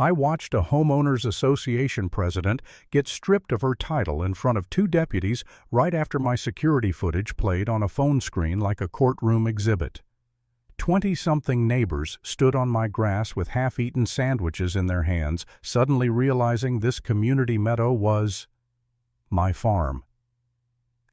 I watched a homeowners association president get stripped of her title in front of two deputies right after my security footage played on a phone screen like a courtroom exhibit. 20-something neighbors stood on my grass with half-eaten sandwiches in their hands, suddenly realizing this community meadow was my farm.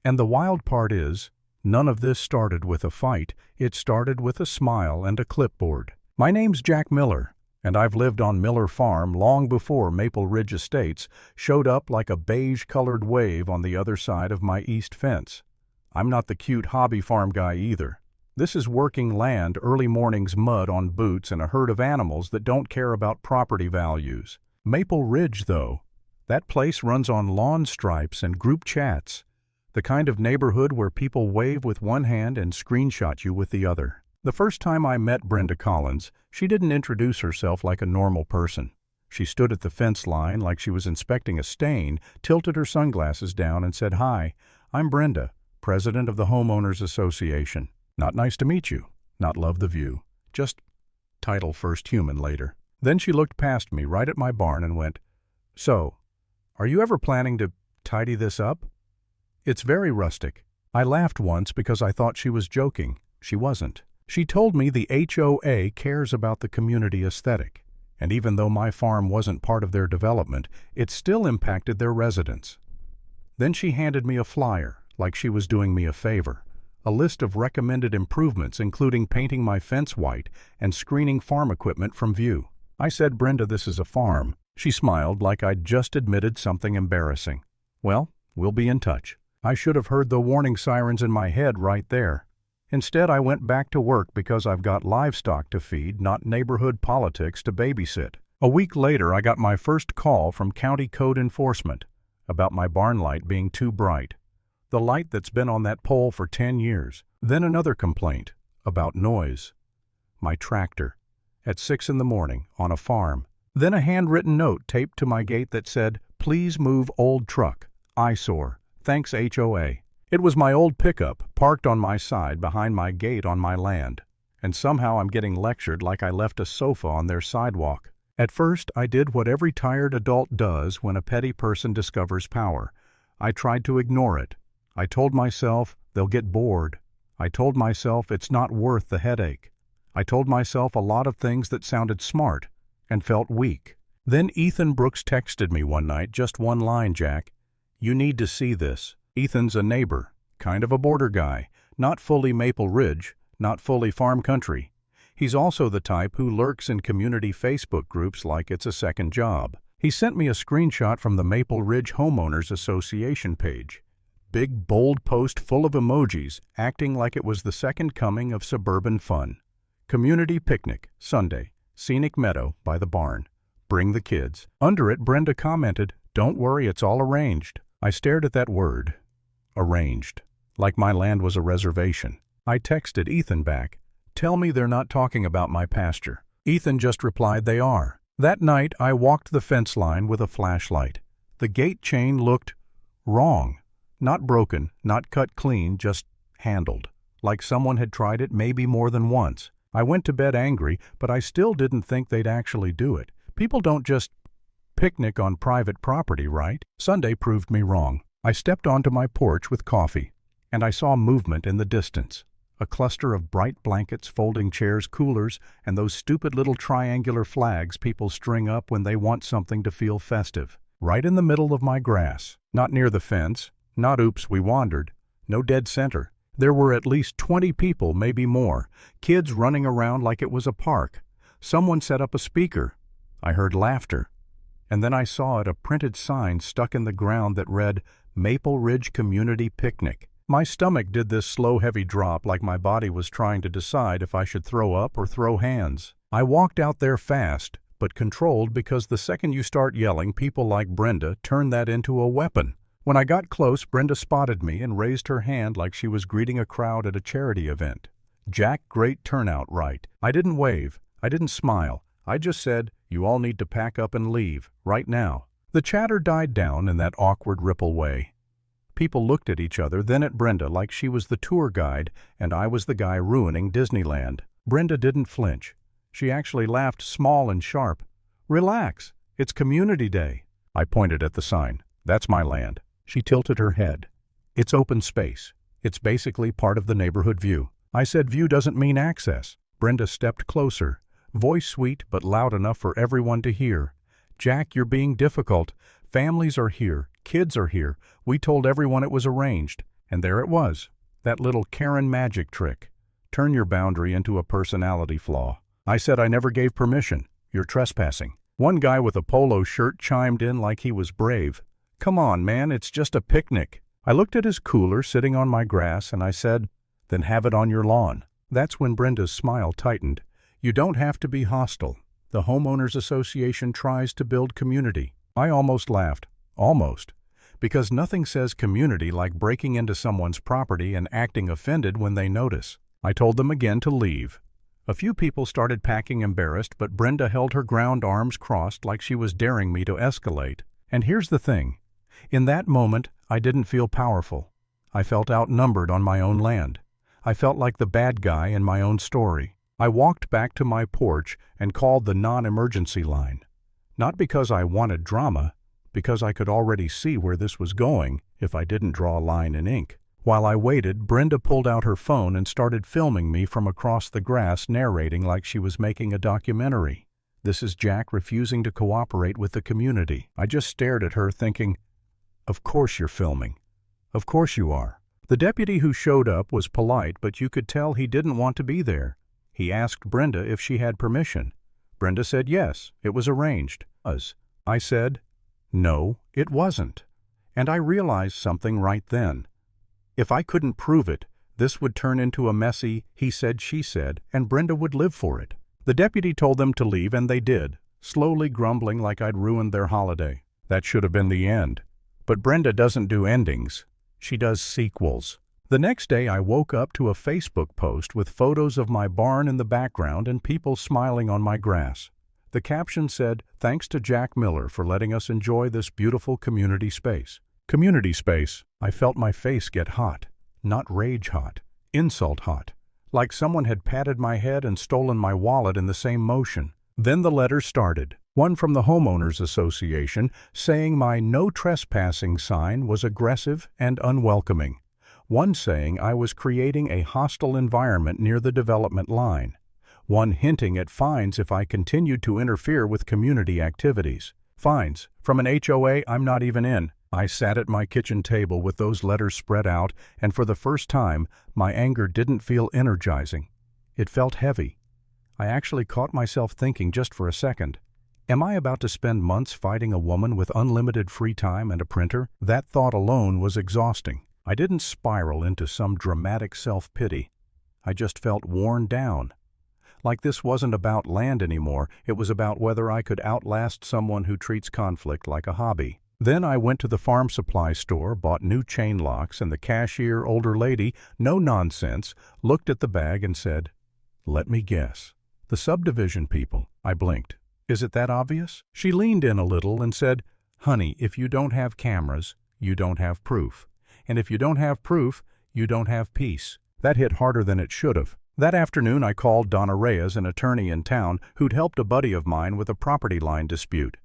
And the wild part is, none of this started with a fight. It started with a smile and a clipboard. My name's Jack Miller, and I've lived on Miller Farm long before Maple Ridge Estates showed up like a beige-colored wave on the other side of my east fence. I'm not the cute hobby farm guy either. This is working land, early mornings mud on boots, and a herd of animals that don't care about property values. Maple Ridge, though, that place runs on lawn stripes and group chats, the kind of neighborhood where people wave with one hand and screenshot you with the other. The first time I met Brenda Collins, she didn't introduce herself like a normal person. She stood at the fence line like she was inspecting a stain, tilted her sunglasses down, and said, "Hi, I'm Brenda, president of the Homeowners Association. Not nice to meet you, not love the view, just title first, human later." Then she looked past me right at my barn and went, "So, are you ever planning to tidy this up? It's very rustic." I laughed once because I thought she was joking. She wasn't. She told me the HOA cares about the community aesthetic, and even though my farm wasn't part of their development, it still impacted their residents. Then she handed me a flyer, like she was doing me a favor. A list of recommended improvements including painting my fence white and screening farm equipment from view. I said, "Brenda, this is a farm." She smiled like I'd just admitted something embarrassing. "Well, we'll be in touch." I should have heard the warning sirens in my head right there. Instead, I went back to work because I've got livestock to feed, not neighborhood politics to babysit. A week later, I got my first call from County Code Enforcement about my barn light being too bright. The light that's been on that pole for 10 years. Then another complaint about noise. My tractor at 6 in the morning on a farm. Then a handwritten note taped to my gate that said, "Please move old truck. Eyesore. Thanks HOA." It was my old pickup parked on my side behind my gate on my land. And somehow I'm getting lectured like I left a sofa on their sidewalk. At first, I did what every tired adult does when a petty person discovers power. I tried to ignore it. I told myself they'll get bored. I told myself it's not worth the headache. I told myself a lot of things that sounded smart and felt weak. Then Ethan Brooks texted me one night, just one line, "Jack, you need to see this." Ethan's a neighbor, kind of a border guy, not fully Maple Ridge, not fully farm country. He's also the type who lurks in community Facebook groups like it's a second job. He sent me a screenshot from the Maple Ridge Homeowners Association page. Big, bold post full of emojis, acting like it was the second coming of suburban fun. Community picnic, Sunday, scenic meadow by the barn. Bring the kids. Under it, Brenda commented, "Don't worry, it's all arranged." I stared at that word, arranged, like my land was a reservation. I texted Ethan back, "Tell me they're not talking about my pasture." Ethan just replied, "They are." That night, I walked the fence line with a flashlight. The gate chain looked wrong. Not broken, not cut clean, just handled. Like someone had tried it maybe more than once. I went to bed angry, but I still didn't think they'd actually do it. People don't just picnic on private property, right? Sunday proved me wrong. I stepped onto my porch with coffee, and I saw movement in the distance. A cluster of bright blankets, folding chairs, coolers, and those stupid little triangular flags people string up when they want something to feel festive. Right in the middle of my grass. Not near the fence. Not oops, we wandered. No dead center. There were at least 20 people, maybe more. Kids running around like it was a park. Someone set up a speaker. I heard laughter. And then I saw it, a printed sign stuck in the ground that read, "Maple Ridge Community Picnic." My stomach did this slow, heavy drop like my body was trying to decide if I should throw up or throw hands. I walked out there fast, but controlled, because the second you start yelling, people like Brenda turn that into a weapon. When I got close, Brenda spotted me and raised her hand like she was greeting a crowd at a charity event. "Jack, great turnout, right?" I didn't wave. I didn't smile. I just said, "You all need to pack up and leave, right now." The chatter died down in that awkward ripple way. People looked at each other, then at Brenda like she was the tour guide and I was the guy ruining Disneyland. Brenda didn't flinch. She actually laughed small and sharp. Relax. It's Community Day. I pointed at the sign. That's my land. She tilted her head. It's open space. It's basically part of the neighborhood view. I said view doesn't mean access. Brenda stepped closer, voice sweet but loud enough for everyone to hear. Jack, you're being difficult. Families are here. Kids are here. We told everyone it was arranged. And there it was. That little Karen magic trick. Turn your boundary into a personality flaw. I said I never gave permission. You're trespassing. One guy with a polo shirt chimed in like he was brave. Come on, man, it's just a picnic. I looked at his cooler sitting on my grass and I said, then have it on your lawn. That's when Brenda's smile tightened. You don't have to be hostile. The Homeowners Association tries to build community. I almost laughed. Almost. Because nothing says community like breaking into someone's property and acting offended when they notice. I told them again to leave. A few people started packing embarrassed, but Brenda held her ground, arms crossed like she was daring me to escalate. And here's the thing. In that moment, I didn't feel powerful. I felt outnumbered on my own land. I felt like the bad guy in my own story. I walked back to my porch and called the non-emergency line. Not because I wanted drama, because I could already see where this was going if I didn't draw a line in ink. While I waited, Brenda pulled out her phone and started filming me from across the grass, narrating like she was making a documentary. This is Jack refusing to cooperate with the community. I just stared at her thinking, of course you're filming. Of course you are. The deputy who showed up was polite, but you could tell he didn't want to be there. He asked Brenda if she had permission. Brenda said yes, it was arranged. I said, no, it wasn't. And I realized something right then. If I couldn't prove it, this would turn into a messy he said, she said, and Brenda would live for it. The deputy told them to leave, and they did, slowly grumbling like I'd ruined their holiday. That should have been the end. But Brenda doesn't do endings. She does sequels. The next day I woke up to a Facebook post with photos of my barn in the background and people smiling on my grass. The caption said, thanks to Jack Miller for letting us enjoy this beautiful community space. Community space. I felt my face get hot. Not rage hot. Insult hot. Like someone had patted my head and stolen my wallet in the same motion. Then the letters started. One from the Homeowners Association saying my no trespassing sign was aggressive and unwelcoming. One saying I was creating a hostile environment near the development line. One hinting at fines if I continued to interfere with community activities. Fines from an HOA I'm not even in. I sat at my kitchen table with those letters spread out, and for the first time, my anger didn't feel energizing. It felt heavy. I actually caught myself thinking just for a second, am I about to spend months fighting a woman with unlimited free time and a printer? That thought alone was exhausting. I didn't spiral into some dramatic self-pity. I just felt worn down. Like this wasn't about land anymore, it was about whether I could outlast someone who treats conflict like a hobby. Then I went to the farm supply store, bought new chain locks, and the cashier, older lady, no nonsense, looked at the bag and said, let me guess. The subdivision people. I blinked. Is it that obvious? She leaned in a little and said, honey, if you don't have cameras, you don't have proof. And if you don't have proof, you don't have peace. That hit harder than it should have. That afternoon I called Donna Reyes, an attorney in town who'd helped a buddy of mine with a property line dispute.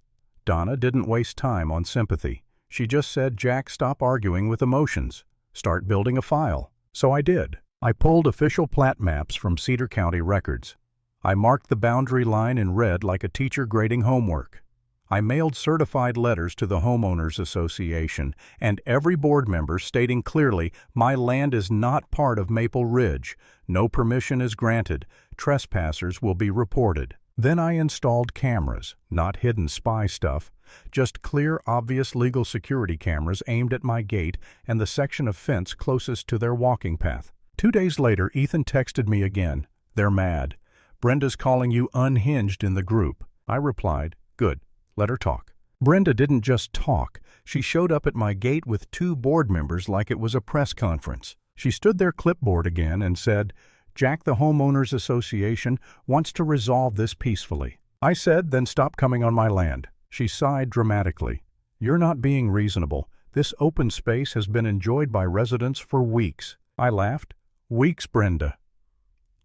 Donna didn't waste time on sympathy. She just said, Jack, stop arguing with emotions. Start building a file. So I did. I pulled official plat maps from Cedar County records. I marked the boundary line in red like a teacher grading homework. I mailed certified letters to the Homeowners Association and every board member stating clearly my land is not part of Maple Ridge. No permission is granted. Trespassers will be reported. Then I installed cameras, not hidden spy stuff, just clear, obvious legal security cameras aimed at my gate and the section of fence closest to their walking path. 2 days later, Ethan texted me again. They're mad. Brenda's calling you unhinged in the group. I replied, good, let her talk. Brenda didn't just talk. She showed up at my gate with 2 board members like it was a press conference. She stood their clipboard again and said, Jack, the Homeowners Association wants to resolve this peacefully. I said, then stop coming on my land. She sighed dramatically. You're not being reasonable. This open space has been enjoyed by residents for weeks. I laughed. Weeks, Brenda.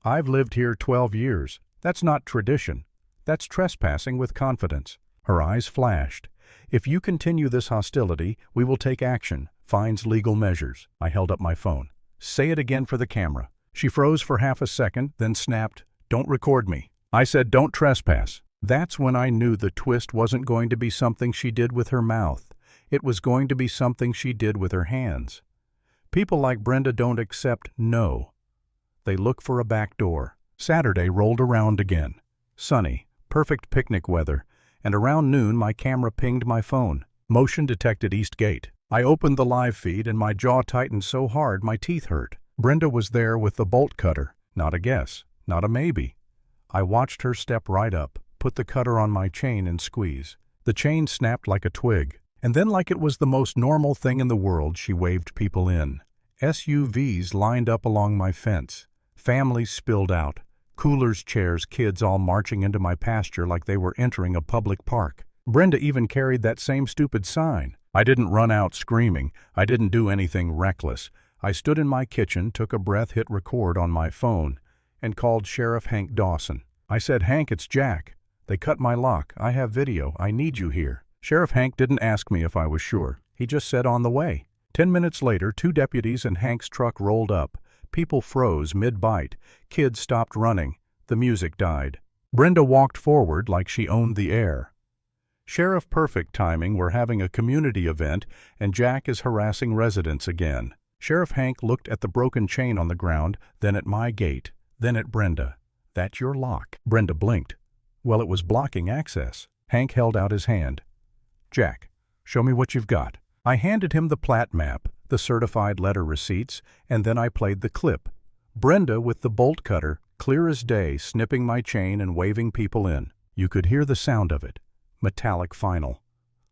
I've lived here 12 years. That's not tradition. That's trespassing with confidence. Her eyes flashed. If you continue this hostility, we will take action. Fines, legal measures. I held up my phone. Say it again for the camera. She froze for half a second, then snapped, "Don't record me." I said, "Don't trespass." That's when I knew the twist wasn't going to be something she did with her mouth. It was going to be something she did with her hands. People like Brenda don't accept no. They look for a back door. Saturday rolled around again. Sunny, perfect picnic weather, and around noon my camera pinged my phone. Motion detected East Gate. I opened the live feed and my jaw tightened so hard my teeth hurt. Brenda was there with the bolt cutter. Not a guess, not a maybe. I watched her step right up, put the cutter on my chain and squeeze. The chain snapped like a twig. And then, like it was the most normal thing in the world, she waved people in. SUVs lined up along my fence. Families spilled out. Coolers, chairs, kids all marching into my pasture like they were entering a public park. Brenda even carried that same stupid sign. I didn't run out screaming. I didn't do anything reckless. I stood in my kitchen, took a breath, hit record on my phone, and called Sheriff Hank Dawson. I said, "Hank, it's Jack. They cut my lock. I have video. I need you here." Sheriff Hank didn't ask me if I was sure. He just said, "On the way." 10 minutes later, 2 deputies and Hank's truck rolled up. People froze mid-bite. Kids stopped running. The music died. Brenda walked forward like she owned the air. Sheriff, perfect timing. We're having a community event, and Jack is harassing residents again. Sheriff Hank looked at the broken chain on the ground, then at my gate, then at Brenda. "That's your lock." Brenda blinked. Well, it was blocking access. Hank held out his hand. "Jack, show me what you've got." I handed him the plat map, the certified letter receipts, and then I played the clip. Brenda with the bolt cutter, clear as day, snipping my chain and waving people in. You could hear the sound of it. Metallic, final.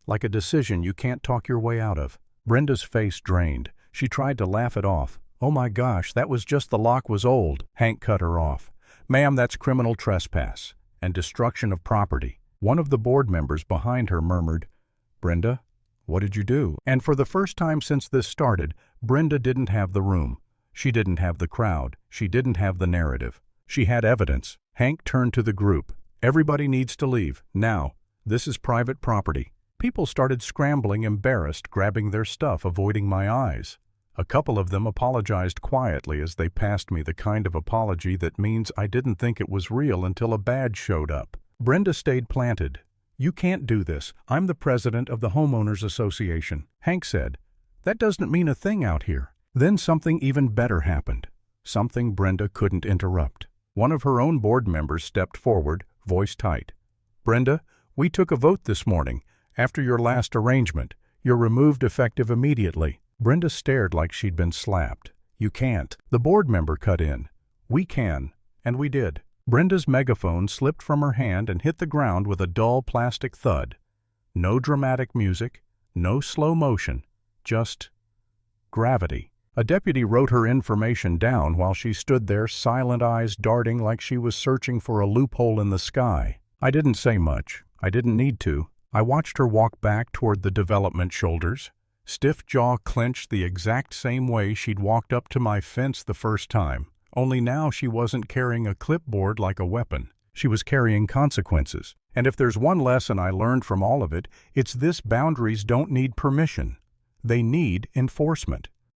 Like a decision you can't talk your way out of. Brenda's face drained. She tried to laugh it off. "Oh my gosh, that was just the lock was old." Hank cut her off. "Ma'am, that's criminal trespass and destruction of property." One of the board members behind her murmured, "Brenda, what did you do?" And for the first time since this started, Brenda didn't have the room. She didn't have the crowd. She didn't have the narrative. She had evidence. Hank turned to the group. "Everybody needs to leave, now. This is private property." People started scrambling, embarrassed, grabbing their stuff, avoiding my eyes. A couple of them apologized quietly as they passed me, the kind of apology that means I didn't think it was real until a badge showed up. Brenda stayed planted. "You can't do this. I'm the president of the Homeowners Association." Hank said, "That doesn't mean a thing out here." Then something even better happened. Something Brenda couldn't interrupt. One of her own board members stepped forward, voice tight. "Brenda, we took a vote this morning. After your last arrangement, you're removed effective immediately." Brenda stared like she'd been slapped. "You can't." The board member cut in. "We can." And we did. Brenda's megaphone slipped from her hand and hit the ground with a dull plastic thud. No dramatic music, no slow motion, just gravity. A deputy wrote her information down while she stood there, silent eyes darting like she was searching for a loophole in the sky. I didn't say much. I didn't need to. I watched her walk back toward the development shoulders. Stiff jaw clenched the exact same way she'd walked up to my fence the first time. Only now she wasn't carrying a clipboard like a weapon. She was carrying consequences. And if there's one lesson I learned from all of it, it's this: boundaries don't need permission. They need enforcement.